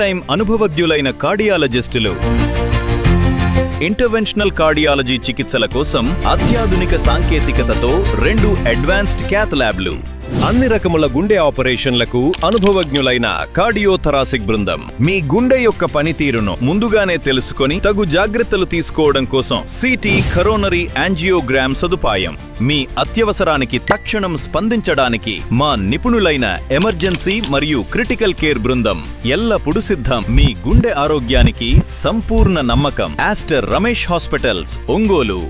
Time అనుభవజ్ఞులైన కార్డియాలజిస్టులు interventional cardiology చికిత్సల కోసం అత్యాధునిక సాంకేతికతతో 2 అడ్వాన్స్డ్ క్యాత్ ల్యాబ్లు, అన్ని రకముల గుండె ఆపరేషన్లకు అనుభవజ్ఞులైన కార్డియోథరాసిక్ బృందం మీ గుండె యొక్క పనితీరును ముందుగానే తెలుసుకొని తగు జాగ్రత్తలు తీసుకోవడం కోసం సిటీ కరోనరీ యాంజియోగ్రామ్ సదుపాయం, మీ అత్యవసరానికి తక్షణం స్పందించడానికి మా నిపుణులైన ఎమర్జెన్సీ మరియు క్రిటికల్ కేర్ బృందం ఎల్లప్పుడూ సిద్ధం. మీ గుండె ఆరోగ్యానికి సంపూర్ణ నమ్మకం. Aster Ramesh hospitals, Ongole.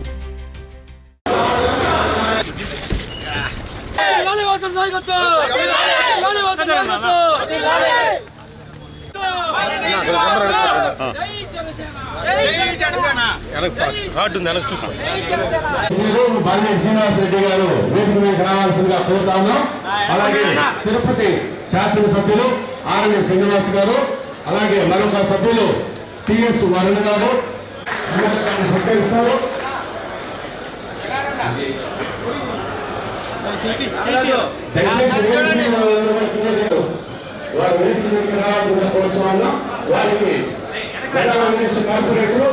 శ్రీనివాస్ రెడ్డి గారు వేదిక మీద రావాల్సిందిగా కోరుతాను. అలాగే తిరుపతి శాసనసభ్యులు ఆర్వి శ్రీనివాస్ గారు, అలాగే మరొక సభ్యులు టిఎస్ వరుణ్ గారు సత్కరిస్తారు. వారు వేదిక మీద రావాల్సిందిగా కోరుతున్నాను. వారికి కార్పొరేటర్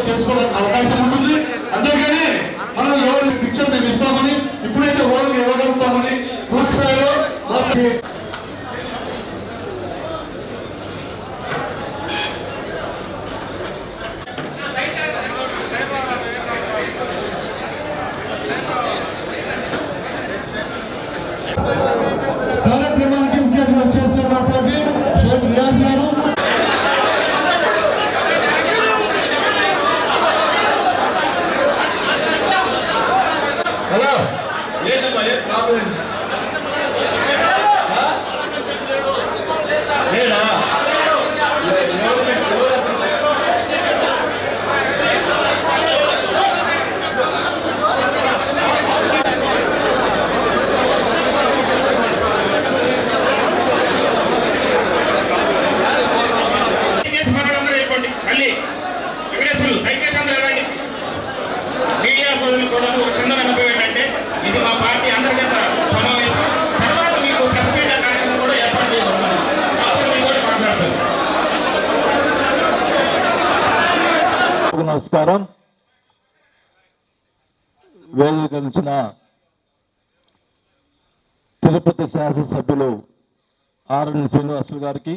తెలుసుకోవడానికి అవకాశం ఉంటుంది. అంతేగాని మనం ఎవరి పిక్చర్ మేము ఇస్తామని ఇప్పుడైతే ఓన్గా ఇవ్వగలుగుతామని పూర్తి స్థాయిలో కార్యక్రమానికి ముఖ్య అతిథులు చేస్తున్నటువంటి షేక్ రియాజ్ గారు, హలో ఇది మా పార్టీ అంతర్గత సమావేశం. తర్వాత మీకు ప్రెస్ మీట్ కార్యక్రమం కూడా ఏర్పాటు చేయబోతున్నాం. అప్పుడు మీకు కూడా మాట్లాడతారు. నమస్కారం. వేదిక నుంచిన తిరుపతి శాసనసభ్యులు ఆర్ఎన్ శ్రీనివాసులు గారికి,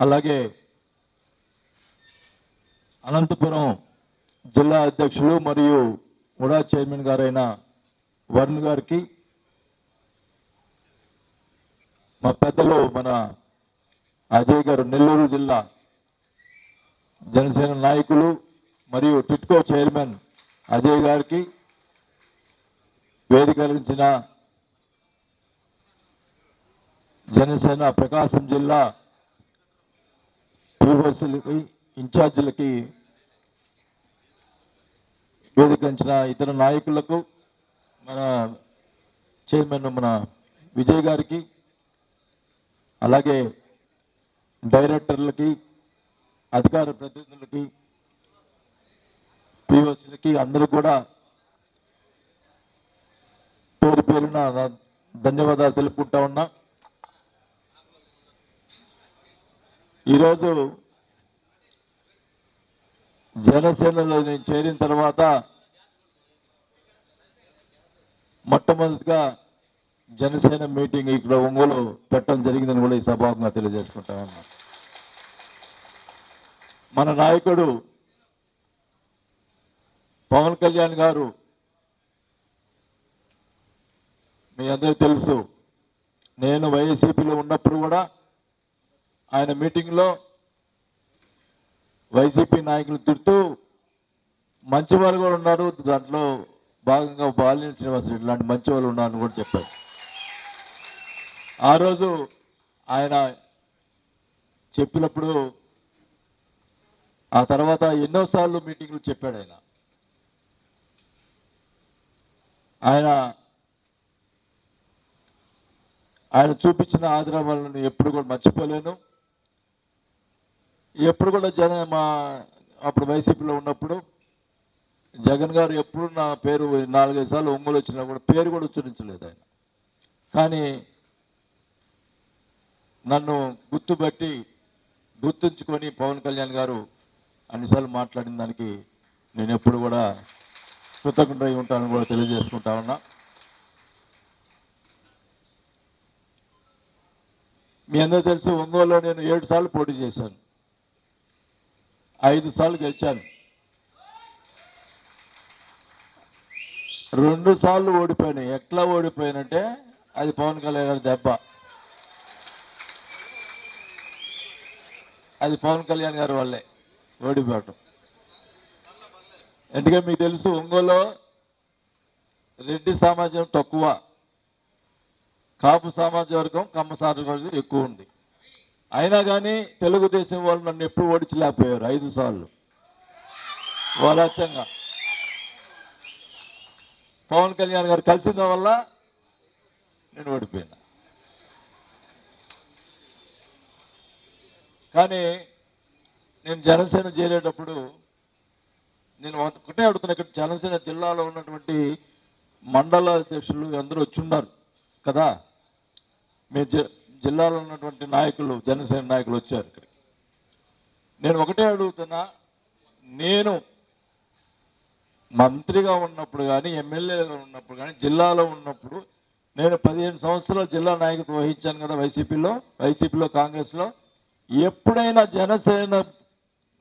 అలాగే అనంతపురం జిల్లా అధ్యక్షులు మరియు ఉడా చైర్మన్ గారైన వరుణ్ గారికి, మా పెద్దలు మన అజయ్ గారు నెల్లూరు జిల్లా జనసేన నాయకులు మరియు టిట్కో చైర్మన్ అజయ్ గారికి, వేదిక కలిగించిన జనసేన ప్రకాశం జిల్లా పీఓసీలకి ఇన్ఛార్జీలకి, వేదికించిన ఇతర నాయకులకు, మన చైర్మన్ మన విజయ్ గారికి, అలాగే డైరెక్టర్లకి, అధికార ప్రతినిధులకి, పిఓసీలకి అందరూ కూడా పేరు పేరున ధన్యవాదాలు తెలుపుకుంటా ఉన్నా. ఈరోజు జనసేనలో నేను చేరిన తర్వాత మొట్టమొదటిగా జనసేన మీటింగ్ ఇక్కడ ఒంగోలు పెట్టడం జరిగిందని కూడా ఈ సభాముఖంగా తెలియజేసుకుంటా ఉన్నా. మన నాయకుడు పవన్ కళ్యాణ్ గారు మీ అందరికీ తెలుసు, నేను వైసీపీలో ఉన్నప్పుడు కూడా ఆయన మీటింగ్లో వైసీపీ నాయకులు తిడుతూ మంచి వాళ్ళు కూడా ఉన్నారు, దాంట్లో భాగంగా బాలినేని శ్రీనివాసరెడ్డి ఇలాంటి మంచి వాళ్ళు ఉన్నారని కూడా చెప్పారు. ఆ రోజు ఆయన చెప్పినప్పుడు ఆ తర్వాత ఎన్నోసార్లు మీటింగ్లు చెప్పాడు. ఆయన చూపించిన ఆదరణలను ఎప్పుడు కూడా మర్చిపోలేను. ఎప్పుడు కూడా మా అప్పుడు వైసీపీలో ఉన్నప్పుడు జగన్ గారు ఎప్పుడు నా పేరు 4-5 సార్లు ఒంగోలు వచ్చినా కూడా పేరు కూడా ఉచ్చరించలేదు ఆయన. కానీ నన్ను గుర్తుంచుకొని పవన్ కళ్యాణ్ గారు అన్నిసార్లు మాట్లాడిన దానికి నేను ఎప్పుడు కూడా కృతజ్ఞుడై ఉంటానని కూడా తెలియజేసుకుంటా ఉన్నా. మీ అందరూ తెలుసు, ఒంగోలులో నేను 7 సార్లు పోటీ చేశాను, 5 సార్లు గెలిచాను, 2 సార్లు ఓడిపోయినాయి. ఎట్లా ఓడిపోయానంటే అది పవన్ కళ్యాణ్ గారి దెబ్బ. అది పవన్ కళ్యాణ్ గారి వల్లే ఓడిపోవటం. ఎందుకంటే మీకు తెలుసు, ఒంగోలులో రెడ్డి సమాజం తక్కువ, కాపు సామాజిక వర్గం, కమ్మ సామాజిక వర్గం ఎక్కువ ఉంది. అయినా కానీ తెలుగుదేశం వాళ్ళు నన్ను ఎప్పుడు ఓడించలేకపోయారు 5 సార్లు. వాలస్యంగా పవన్ కళ్యాణ్ గారు కలిసిన వల్ల నేను ఓడిపోయినా. కానీ నేను జనసేన చేరేటప్పుడు నేను ఒకటే అడుగుతున్నా, ఇక్కడ జనసేన జిల్లాలో ఉన్నటువంటి మండల అధ్యక్షులు అందరూ వచ్చున్నారు కదా, మీ జిల్లాలో ఉన్నటువంటి నాయకులు, జనసేన నాయకులు వచ్చారు ఇక్కడికి. నేను ఒకటే అడుగుతున్నా, నేను మంత్రిగా ఉన్నప్పుడు కానీ, ఎమ్మెల్యేగా ఉన్నప్పుడు కానీ, జిల్లాలో ఉన్నప్పుడు నేను 15 సంవత్సరాలు జిల్లా నాయకత్వం వహించాను కదా వైసీపీలో కాంగ్రెస్లో. ఎప్పుడైనా జనసేన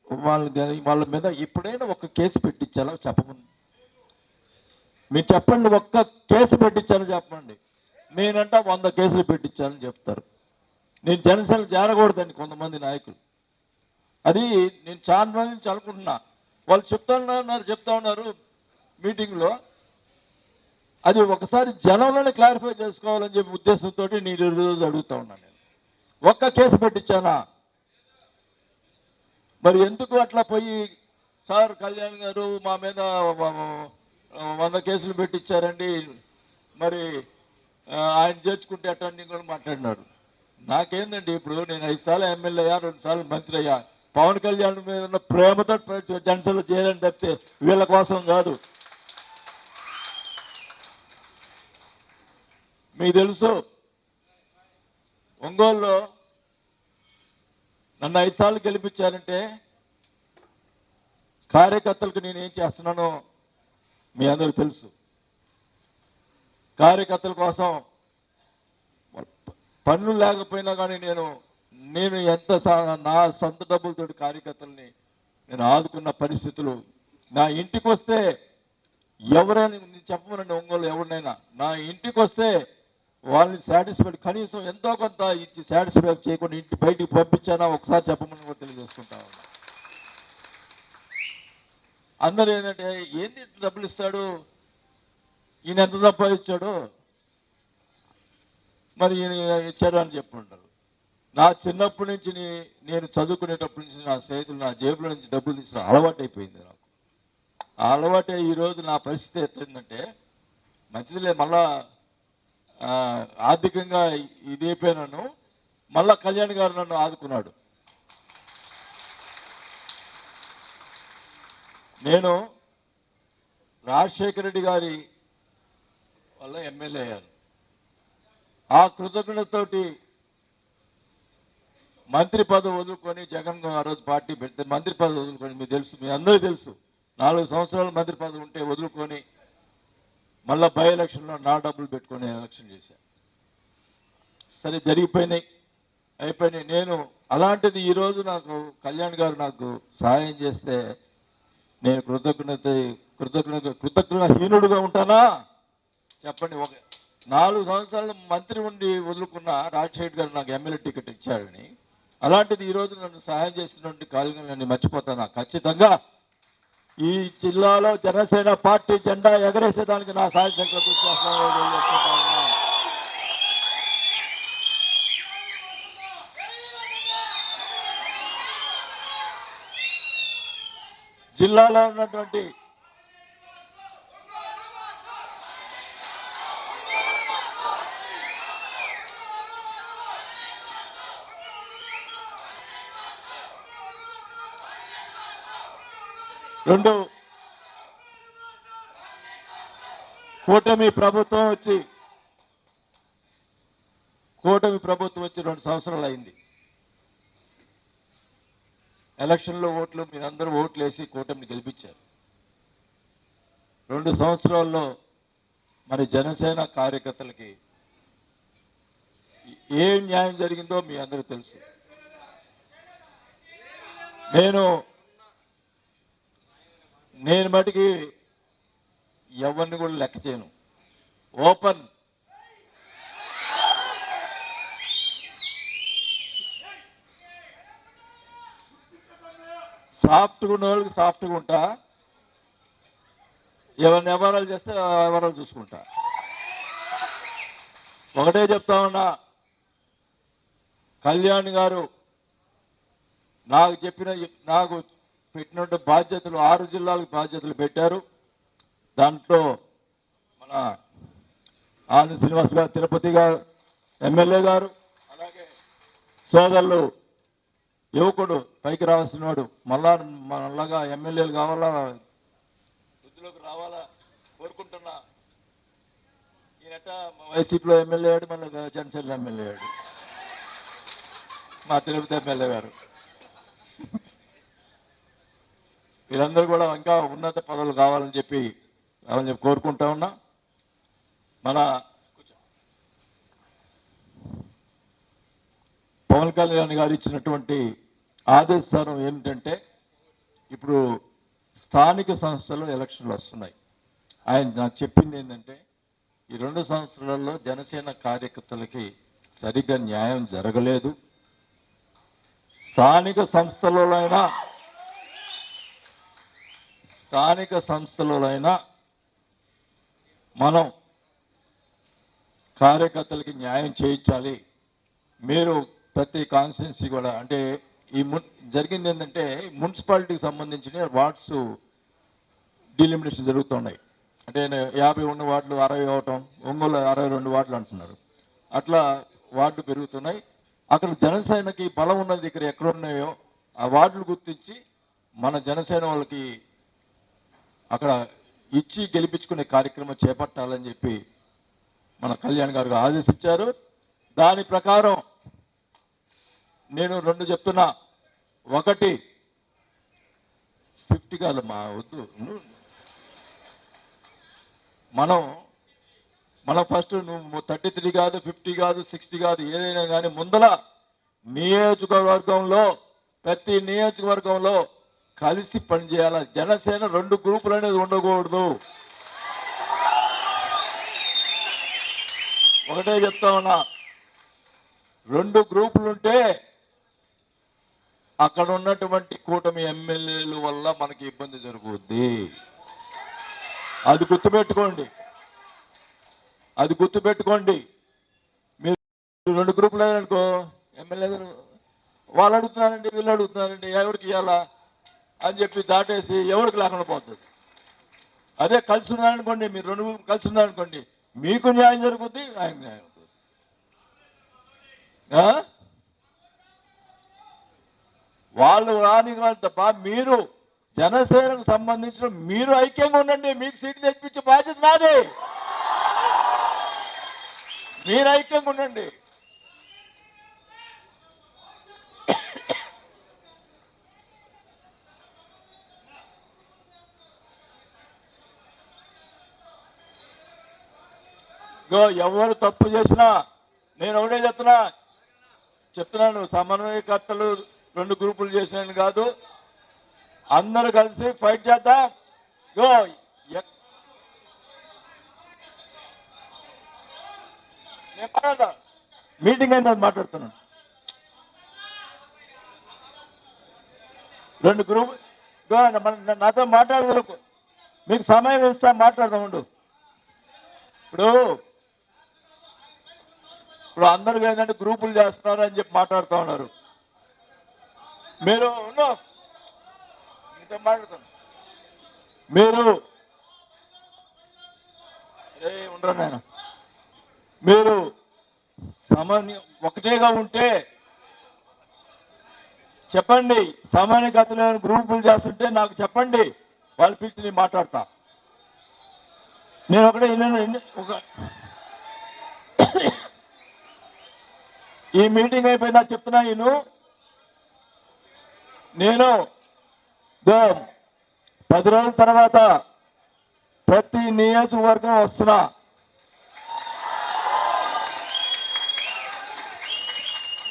వాళ్ళ మీద ఎప్పుడైనా ఒక కేసు పెట్టించాలో చెప్పమని, మీరు చెప్పండి, ఒక్క కేసు పెట్టించాలో చెప్పండి. నేనంట 100 కేసులు పెట్టించాలని చెప్తారు. నేను జనసేన చేరకూడదండి కొంతమంది నాయకులు. అది నేను చాలా రోజుల నుంచి అనుకుంటున్నా. వాళ్ళు చెప్తా ఉన్నారు మీటింగ్లో. అది ఒకసారి జనంలోనే క్లారిఫై చేసుకోవాలని చెప్పి ఉద్దేశంతో నేను ఈరోజు అడుగుతా ఉన్నాను. నేను ఒక్క కేసు పెట్టించానా? మరి ఎందుకు అట్లా పోయి, సార్ కళ్యాణ్ గారు మా మీద 100 కేసులు పెట్టించారండి, మరి ఆయన చేర్చుకుంటే అటన్నీ కూడా మాట్లాడినారు. నాకేందండి, ఇప్పుడు నేను 5 సార్లు ఎమ్మెల్యే అయ్యా, 2 సార్లు మంత్రి అయ్యా. పవన్ కళ్యాణ్ మీద ఉన్న ప్రేమతో జనసేనలో చేయాలని తప్పితే వీళ్ళ కోసం కాదు. మీకు తెలుసు, ఒంగోలులో నన్ను 5 సార్లు గెలిపించారంటే కార్యకర్తలకు నేను ఏం చేస్తున్నానో మీ అందరికీ తెలుసు. కార్యకర్తల కోసం పన్నులు లేకపోయినా కానీ నేను ఎంత నా సొంత డబ్బులతో కార్యకర్తల్ని నేను ఆదుకున్న పరిస్థితులు. నా ఇంటికి వస్తే ఎవరైనా, నేను చెప్పమనండి, ఒంగోలు ఎవరినైనా నా ఇంటికి వస్తే వాళ్ళని సాటిస్ఫైడ్, కనీసం ఎంతో కొంత ఇచ్చి సాటిస్ఫై చేయకుండా ఇంటి బయటికి పంపించానా ఒకసారి చెప్పమని కూడా తెలియజేసుకుంటా ఉన్నా. అందరూ ఏంటంటే, ఏంది డబ్బులు ఇస్తాడు, ఈయన ఎంత సంపాదించాడు, మరి ఈయన ఇచ్చాడు అని చెప్పుకుంటారు. నా చిన్నప్పటి నుంచి నేను చదువుకునేటప్పటి నుంచి నా స్నేహితులు నా జేబులో నుంచి డబ్బులు తీసిన అలవాటు అయిపోయింది నాకు. ఆ అలవాటే ఈరోజు నా పరిస్థితి ఎట్టిందంటే, మంచిదిలే మళ్ళా ఆర్థికంగా ఇదైపోయినాను. మళ్ళా కళ్యాణ్ గారు నన్ను ఆదుకున్నాడు. నేను రాజశేఖర రెడ్డి గారి వల్ల ఎమ్మెల్యే అయ్యాను. ఆ కృతజ్ఞతతోటి మంత్రి పదవి వదులుకొని, జగన్ ఆ రోజు పార్టీ పెడితే మంత్రి పదవి వదులుకొని, మీకు తెలుసు, మీ అందరికీ తెలుసు, 4 సంవత్సరాలు మంత్రి పదవి ఉంటే వదులుకొని మళ్ళీ బై ఎలక్షన్లో నా డబ్బులు పెట్టుకొని ఎలక్షన్ చేశాను. సరే, అయిపోయినాయి. నేను అలాంటిది ఈరోజు నాకు కళ్యాణ్ గారు నాకు సహాయం చేస్తే నేను కృతజ్ఞహీనుడుగా ఉంటానా చెప్పండి. 4 సంవత్సరాలు మంత్రి ఉండి వదులుకున్న రాజశేఖర్ గారు నాకు ఎమ్మెల్యే టికెట్ ఇచ్చాడని, అలాంటిది ఈరోజు నన్ను సహాయం చేసినటువంటి కాలంలో మర్చిపోతానా? ఖచ్చితంగా ఈ జిల్లాలో జనసేన పార్టీ జెండా ఎగరేసేదానికి నా సహాయ కృషి చేస్తాను. జిల్లాలో ఉన్నటువంటి రెండు, కూటమి ప్రభుత్వం వచ్చి 2 సంవత్సరాలు అయింది. ఎలక్షన్లో ఓట్లు మీరందరూ ఓట్లు వేసి కూటమిని గెలిపించారు. 2 సంవత్సరాల్లో మరి జనసేన కార్యకర్తలకి ఏం న్యాయం జరిగిందో మీ అందరూ తెలుసు. నేను మటుకి ఎవరిని కూడా లెక్క చేయను. ఓపెన్ సాఫ్ట్గా ఉన్న వాళ్ళకి సాఫ్ట్గా ఉంటా, ఎవరిని వ్యవహారాలు చేస్తే వ్యవహారాలు చూసుకుంటా. ఒకటే చెప్తా ఉన్నా, కళ్యాణ్ గారు నాకు పెట్టినట్టు బాధ్యతలు 6 జిల్లాలకు బాధ్యతలు పెట్టారు. దాంట్లో మన ఆని శ్రీనివాస్ గారు, తిరుపతి గారు ఎమ్మెల్యే గారు, అలాగే సోదరులు యువకుడు పైకి రావాల్సినవాడు మనలాగా ఎమ్మెల్యేలు కావాలా, వృద్ధిలోకి రావాలా కోరుకుంటున్నా. ఈయనట వైసీపీలో ఎమ్మెల్యే అయ్యాడు, మళ్ళీ జనసేన ఎమ్మెల్యే అయ్యాడు మా తిరుపతి ఎమ్మెల్యే గారు. వీళ్ళందరూ కూడా ఇంకా ఉన్నత పదవులు కావాలని చెప్పి కోరుకుంటా ఉన్నా. మన పవన్ కళ్యాణ్ గారు ఇచ్చినటువంటి ఆదేశాలు ఏమిటంటే, ఇప్పుడు స్థానిక సంస్థలు ఎలక్షన్లు వస్తున్నాయి. ఆయన నాకు చెప్పింది ఏంటంటే, ఈ 2 సంవత్సరాల్లో జనసేన కార్యకర్తలకి సరిగ్గా న్యాయం జరగలేదు. స్థానిక సంస్థలైనా మనం కార్యకర్తలకి న్యాయం చేయించాలి. మీరు ప్రతి కాన్స్టిట్యున్సీ కూడా, అంటే జరిగింది ఏంటంటే, మున్సిపాలిటీకి సంబంధించిన వార్డ్స్ డీలిమిటేషన్ జరుగుతున్నాయి. అంటే 50 ఉన్న వార్డులు 60 అవటం, ఒంగోలు 62 వార్డులు అంటున్నారు. అట్లా వార్డు పెరుగుతున్నాయి. అక్కడ జనసేనకి బలం ఉన్న దగ్గర ఎక్కడున్నాయో ఆ వార్డులు గుర్తించి మన జనసేన వాళ్ళకి అక్కడ ఇచ్చి గెలిపించుకునే కార్యక్రమం చేపట్టాలని చెప్పి మన కళ్యాణ్ గారు ఆదేశించారు. దాని ప్రకారం నేను 2 చెప్తున్నా. ఒకటి 50 కాదమ్మా, వద్దు. మనం ఫస్ట్ నువ్వు 33 కాదు, 50 కాదు, 60 కాదు, ఏదైనా కానీ ముందల నియోజకవర్గంలో ప్రతి నియోజకవర్గంలో కలిసి పనిచేయాలి. జనసేన 2 గ్రూపులు అనేది ఉండకూడదు. ఒకటే చెప్తా ఉన్నా, 2 గ్రూపులు ఉంటే అక్కడ ఉన్నటువంటి కూటమి ఎమ్మెల్యేల వల్ల మనకి ఇబ్బంది జరుగుద్ది. అది గుర్తుపెట్టుకోండి. మీరు 2 గ్రూపులు అయ్యారనుకో, ఎమ్మెల్యే గారు వాళ్ళు అడుగుతున్నారండి, వీళ్ళు అడుగుతున్నారండి, ఎవరికి ఇవ్వాలా అని చెప్పి దాటేసి ఎవరికి లేకుండా పోతుంది. అదే కలిసి ఉన్నారనుకోండి, మీరు 2 కలిసి ఉన్నారనుకోండి, మీకు న్యాయం జరుగుద్ది, ఆయన న్యాయం జరుగుతుంది. వాళ్ళు రాని తప్ప మీరు జనసేనకు సంబంధించిన మీరు ఐక్యంగా ఉండండి. మీకు సీట్లు తెప్పించే బాధ్యత నాది. మీరు ఐక్యంగా ఉండండి. ఎవరు తప్పు చేసినా నేను ఒకటే చెప్తున్నాను, సమన్వయకర్తలు 2 గ్రూపులు చేసినని కాదు, అందరూ కలిసి ఫైట్ చేద్దాం. మీటింగ్ అయింది, మాట్లాడుతున్నాను. 2 గ్రూప్ నాతో మాట్లాడగలకు, మీకు సమయం ఇస్తా, మాట్లాడదాం ఉండు. ఇప్పుడు అందరూ ఏంటంటే గ్రూపులు చేస్తున్నారు అని చెప్పి మాట్లాడుతూ ఉన్నారు. మీరు మాట్లాడుతాను, ఉండరు నాయన. మీరు ఒకటేగా ఉంటే చెప్పండి. సామాన్యగతమైన గ్రూపులు చేస్తుంటే నాకు చెప్పండి, వాళ్ళు పిలిచి నేను మాట్లాడతా. నేను ఒకటే ఈ మీటింగ్ అయిపోయిందా చెప్తున్నా. నేను 10 రోజుల తర్వాత ప్రతి నియోజకవర్గం వస్తున్నా.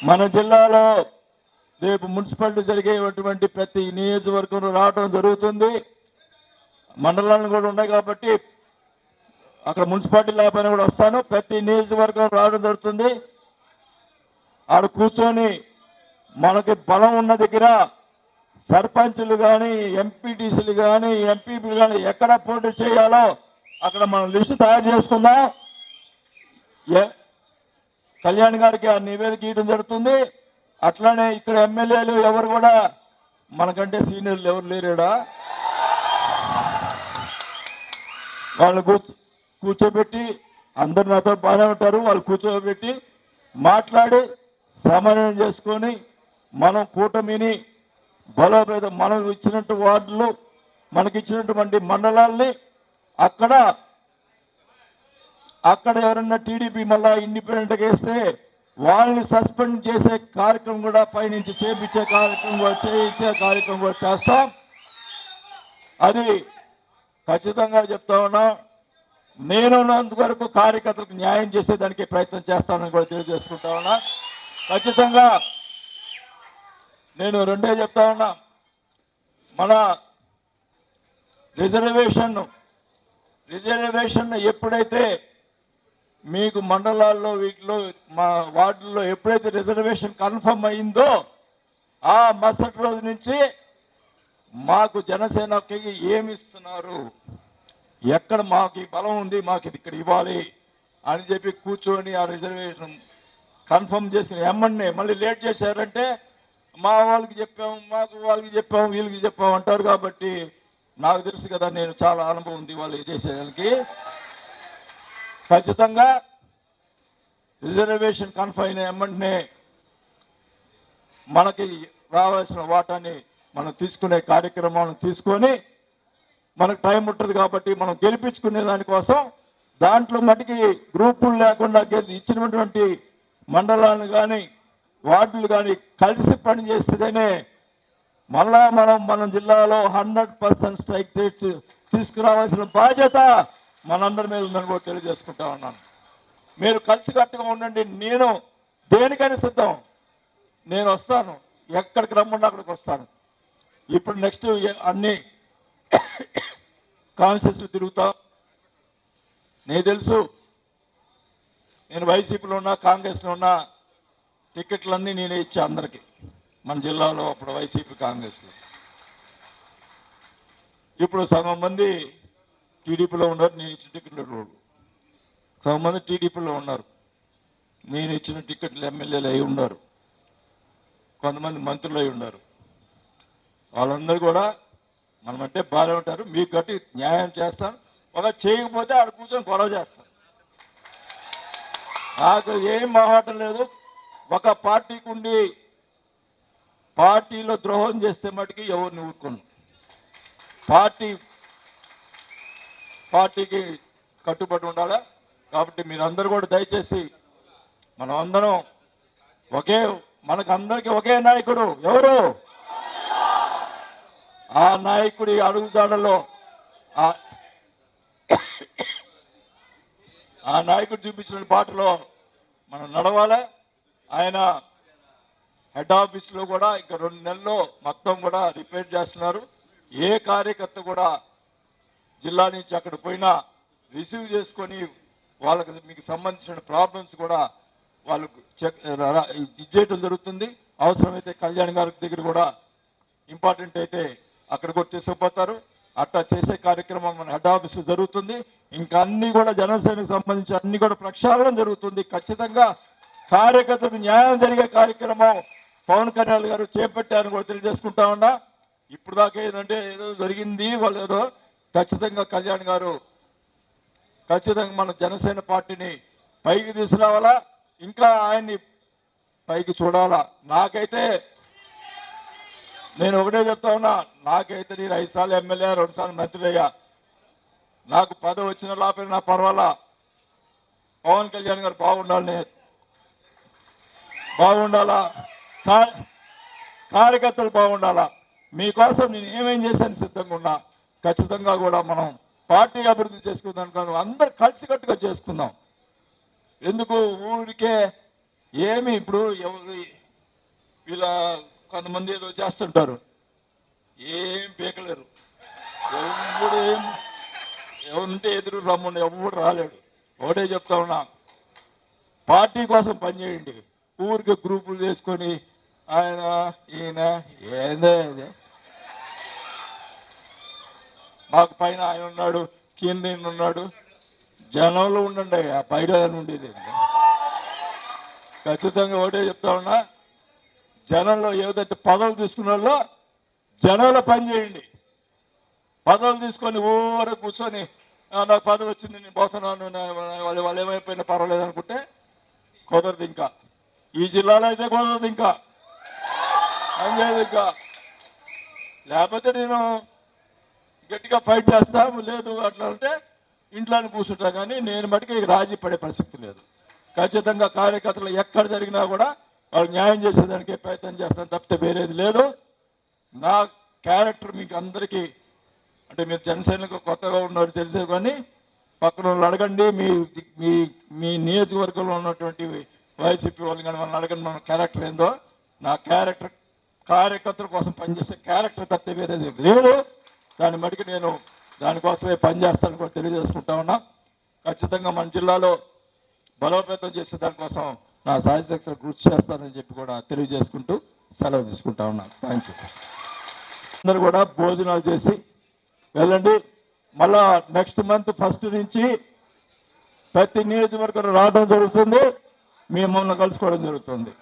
మన జిల్లాలో రేపు మున్సిపాలిటీ జరిగేటువంటి ప్రతి నియోజకవర్గంలో రావడం జరుగుతుంది. మండలాలను కూడా ఉన్నాయి కాబట్టి అక్కడ మున్సిపాలిటీ లేకపోయినా కూడా వస్తాను. ప్రతి నియోజకవర్గం రావడం జరుగుతుంది. ఆడ కూర్చొని మనకి బలం ఉన్న దగ్గర సర్పంచులు కానీ, ఎంపీటీసీలు కానీ, ఎంపీపీలు కానీ ఎక్కడ పోటీ చేయాలో అక్కడ మనం లిస్టు తయారు చేసుకుందాం. కళ్యాణ్ గారికి ఆ నివేదిక ఇవ్వడం జరుగుతుంది. అట్లానే ఇక్కడ ఎమ్మెల్యేలు ఎవరు కూడా మనకంటే సీనియర్లు ఎవరు లేరేడా, వాళ్ళు కూర్చోబెట్టి, అందరు నాతో బాగానే ఉంటారు, వాళ్ళు కూర్చోబెట్టి మాట్లాడి సమన్వయం చేసుకొని మనం కూటమిని బలోపేతం, మనం ఇచ్చినట్టు వార్డులు, మనకి ఇచ్చినటువంటి మండలాల్ని అక్కడ ఎవరన్నా టీడీపీ మళ్ళా ఇండిపెండెంట్గా వేస్తే వాళ్ళని సస్పెండ్ చేసే కార్యక్రమం కూడా పైనుంచి చేయించే కార్యక్రమం కూడా చేస్తాం. అది ఖచ్చితంగా చెప్తా ఉన్నా. నేనున్నంత వరకు కార్యకర్తలకు న్యాయం చేసేదానికి ప్రయత్నం చేస్తానని కూడా తెలియజేసుకుంటా ఉన్నా. ఖచ్చితంగా నేను రెండే చెప్తా ఉన్నా. మన రిజర్వేషన్ ఎప్పుడైతే మీకు మండలాల్లో వీటిలో మా వార్డుల్లో ఎప్పుడైతే రిజర్వేషన్ కన్ఫర్మ్ అయిందో ఆ మరుసటి రోజు నుంచి మాకు జనసేనకి ఏమి ఇస్తున్నారు, ఎక్కడ మాకు బలం ఉంది, మాకు ఇది ఇక్కడ ఇవ్వాలి అని చెప్పి కూర్చొని ఆ రిజర్వేషన్ కన్ఫర్మ్ చేసుకుని ఎమ్మెన్యే మళ్ళీ లేట్ చేశారంటే మా వాళ్ళకి చెప్పాము, మాకు వాళ్ళకి చెప్పాము, వీళ్ళకి చెప్పాము అంటారు. కాబట్టి నాకు తెలుసు కదా, నేను చాలా అనుభవం ఉంది వాళ్ళు చేసేదానికి. ఖచ్చితంగా రిజర్వేషన్ కన్ఫర్మ్ అయిన ఎమ్మెన్యే మనకి రావాల్సిన వాటాని మనం తీసుకునే కార్యక్రమాలను తీసుకొని, మనకు టైం ఉంటుంది కాబట్టి మనం గెలిపించుకునే దానికోసం దాంట్లో మటుకి గ్రూపులు లేకుండా ఇచ్చినటువంటి మండలాలను కానీ వార్డులు కానీ కలిసి పనిచేస్తేనే మళ్ళా మన జిల్లాలో 100% స్ట్రైక్ రేట్ తీసుకురావాల్సిన బాధ్యత మనందరి మీద ఉందని కూడా తెలియజేసుకుంటా ఉన్నాను. మీరు కలిసికట్టుగా ఉండండి. నేను దేనికైనా సిద్ధం. నేను వస్తాను, ఎక్కడికి రమ్మన్నా అక్కడికి వస్తాను. ఇప్పుడు నెక్స్ట్ అన్ని కాన్స్టిట్యూన్సీ తిరుగుతా. నేను తెలుసు, నేను వైసీపీలో ఉన్నా, కాంగ్రెస్లో ఉన్నా, టికెట్లన్నీ నేనే ఇచ్చా అందరికీ. మన జిల్లాలో అప్పుడు వైసీపీ, కాంగ్రెస్లో. ఇప్పుడు సగం మంది టీడీపీలో ఉన్నారు, నేను ఇచ్చిన టికెట్లు. సగం మంది టీడీపీలో ఉన్నారు, నేను ఇచ్చిన టికెట్లు ఎమ్మెల్యేలు అయి ఉన్నారు, కొంతమంది మంత్రులు అయి ఉన్నారు. వాళ్ళందరూ కూడా మనమంటే బాగా ఉంటారు. మీకు గట్టి న్యాయం చేస్తాను. ఒక చేయకపోతే ఆడ కూర్చొని గొడవ చేస్తాను. నాకు ఏం మాట్లాడటం లేదు. ఒక పార్టీకి ఉండి పార్టీలో ద్రోహం చేస్తే మటుకి ఎవరిని ఊరుకోను. పార్టీకి కట్టుబడి ఉండాలా. కాబట్టి మీరందరూ కూడా దయచేసి మనం అందరం మనకందరికీ ఒకే నాయకుడు. ఎవరు? ఆ నాయకుడి అడుగుజాడలో ఆ నాయకుడు చూపించిన బాటలో మనం నడవాలి. ఆయన హెడ్ ఆఫీస్లో కూడా ఇంకా 2 నెలల్లో మొత్తం కూడా రిపేర్ చేస్తున్నారు. ఏ కార్యకర్త కూడా జిల్లా నుంచి అక్కడ పోయినా రిసీవ్ చేసుకొని వాళ్ళకి మీకు సంబంధించిన ప్రాబ్లమ్స్ కూడా వాళ్ళకు ఇచ్చేయటం జరుగుతుంది. అవసరమైతే కళ్యాణ్ గారి దగ్గర కూడా ఇంపార్టెంట్ అయితే అక్కడ కూడా తీసుకుపోతారు. అట్లా చేసే కార్యక్రమం మన హెడ్ ఆఫీస్ జరుగుతుంది. ఇంకా అన్ని కూడా జనసేనకు సంబంధించి అన్ని కూడా ప్రక్షాళన జరుగుతుంది. ఖచ్చితంగా కార్యకర్తకు న్యాయం జరిగే కార్యక్రమం పవన్ కళ్యాణ్ గారు చేపట్టారని కూడా తెలియజేసుకుంటా ఉన్నా. ఇప్పుడు దాకా ఏంటంటే ఏదో జరిగింది వాళ్ళు ఏదో, ఖచ్చితంగా కళ్యాణ్ గారు ఖచ్చితంగా మన జనసేన పార్టీని పైకి తీసుకురావాలా, ఇంకా ఆయన్ని పైకి చూడాలా. నాకైతే నేను ఒకటే చెప్తా ఉన్నా, నాకైతే నేను 5 సార్లు ఎమ్మెల్యే 2 సార్లు మంత్రి అయ్యా, నాకు పదవి వచ్చిన లోపల నా పర్వాలా. పవన్ కళ్యాణ్ గారు బాగుండాలా, కార్యకర్తలు బాగుండాలా. మీకోసం నేను ఏమేం చేశాను సిద్ధంగా ఉన్నా. ఖచ్చితంగా కూడా మనం పార్టీ అభివృద్ధి చేసుకుందాం కానీ అందరు కలిసికట్టుగా చేసుకుందాం. ఎందుకు ఊరికే ఏమి ఇప్పుడు వీళ్ళ కొంతమంది ఏదో చేస్తుంటారు, ఏం పీకలేరు. ఎవరు ఎవరుంటే ఎదురు రమ్ముండి ఎవరు రాలేడు. ఒకటే చెప్తా ఉన్నా, పార్టీ కోసం పనిచేయండి. ఊరికి గ్రూపులు చేసుకొని ఆయన ఈయన ఏందే మాకు పైన ఆయన ఉన్నాడు, కింద ఉన్నాడు. జనంలో ఉండండి, ఆ పైన ఉండేది. ఖచ్చితంగా ఒకటే చెప్తా ఉన్నా, జనంలో ఏదైతే పదవులు తీసుకున్న వాళ్ళు జనంలో పనిచేయండి. పదవులు తీసుకొని ఊర కూర్చొని నాకు పదవి వచ్చింది నేను పోతున్నాను వాళ్ళు ఏమైపోయినా పర్వాలేదు అనుకుంటే కుదరదు. ఇంకా ఈ జిల్లాలో అయితే కుదరదు, ఇంకా పనిచేయదు. ఇంకా లేకపోతే నేను గట్టిగా ఫైట్ చేస్తా, లేదు అట్లా అంటే ఇంట్లోనే కూర్చుంటా. కానీ నేను మటుకు రాజీ పడే ప్రసక్తి లేదు. ఖచ్చితంగా కార్యకర్తలు ఎక్కడ జరిగినా కూడా వాళ్ళు న్యాయం చేసేదానికి ప్రయత్నం చేస్తాను తప్పితే వేరేది లేదు. నా క్యారెక్టర్ మీకు అందరికీ, అంటే మీరు జనసేనకు కొత్తగా ఉన్నారు తెలిసే, కానీ పక్కన వాళ్ళు అడగండి, మీ నియోజకవర్గంలో ఉన్నటువంటి వైసీపీ వాళ్ళు కానీ వాళ్ళని అడగండి మన క్యారెక్టర్ ఏందో. నా క్యారెక్టర్ కార్యకర్తల కోసం పనిచేసే క్యారెక్టర్ తప్పితే వేరేది లేదు. దాన్ని మటుకు నేను దానికోసమే పనిచేస్తాను కూడా తెలియజేసుకుంటా ఉన్నా. ఖచ్చితంగా మన జిల్లాలో బలోపేతం చేసే దానికోసం నా సాయశక్తి కృషి చేస్తానని చెప్పి కూడా తెలియజేసుకుంటూ సెలవు తీసుకుంటా ఉన్నాను. Thank you. అందరూ కూడా భోజనాలు చేసి వెళ్ళండి. మళ్ళా నెక్స్ట్ మంత్ 1 నుంచి ప్రతి నియోజకవర్గం రావడం జరుగుతుంది, మిమ్మల్ని కలుసుకోవడం జరుగుతుంది.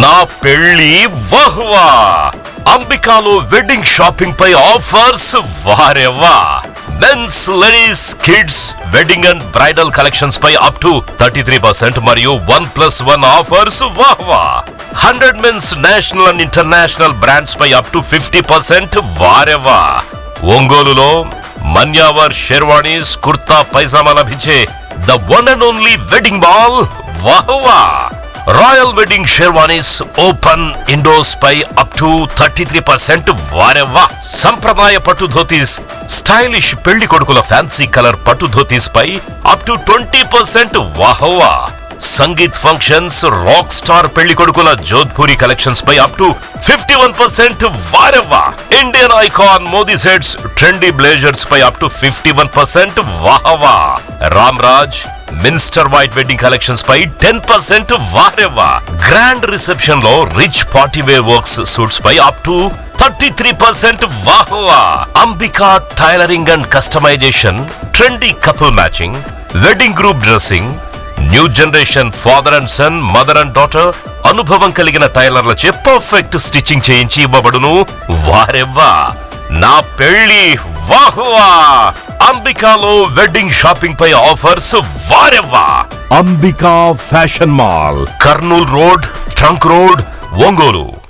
నా పెళ్లి వహ్వా అంబికాలో వెడ్డింగ్ షాపింగ్ పై ఆఫర్స్ వారెవ్వా. Men's, ladies, kids wedding and bridal collections పై అప్ టు 33% మరియు 1+1 ఆఫర్స్ వాహ్వా. 100 men's national and international brands పై అప్ టు 50% వారెవ్వా. ఒంగోలులో మన్యావర్ షెర్వాణీస్, కుర్తా పైజామా లభించే the one and only wedding mall వాహ్వా. Royal wedding sherwanis open indoors పై అప్ టు 33% వారెవ్వా. సంప్రదాయ పట్టు ధోతీస్, స్టైలిష్ పెళ్లి కొడుకుల ఫ్యాన్సీ కలర్ పట్టు ధోతీస్ పై అప్ టు 20% వాహ్వా. సంగీత్ ఫంక్షన్స్, రాక్ స్టార్ పెళ్లి కొడుకుల జోధ్పూరి కలెక్షన్స్ పై అప్ టు 51% వారెవ్వా. Indian icon Modi sets, trendy blazers పై అప్ టు 51% వాహ్వా. Ram Raj minister white wedding collections పై 10% వారెవ్వా. గ్రాండ్ రిసెప్షన్ లో rich party wear works suits పై అప్ టు 33% వాహ్వా. Ambika tailoring and customisation, trendy couple matching, wedding group dressing, new generation father and son, mother and daughter అనుభవం కలిగిన టైలర్లచే perfect stitching చేయించి ఇవ్వబడును వారెవ్వా. నా పెళ్లి వాహ్వా. అంబికాలో వెడ్డింగ్ షాపింగ్ పై ఆఫర్స్ వారెవ్వా. Ambika fashion mall, Kurnool road, trunk road, Ongole.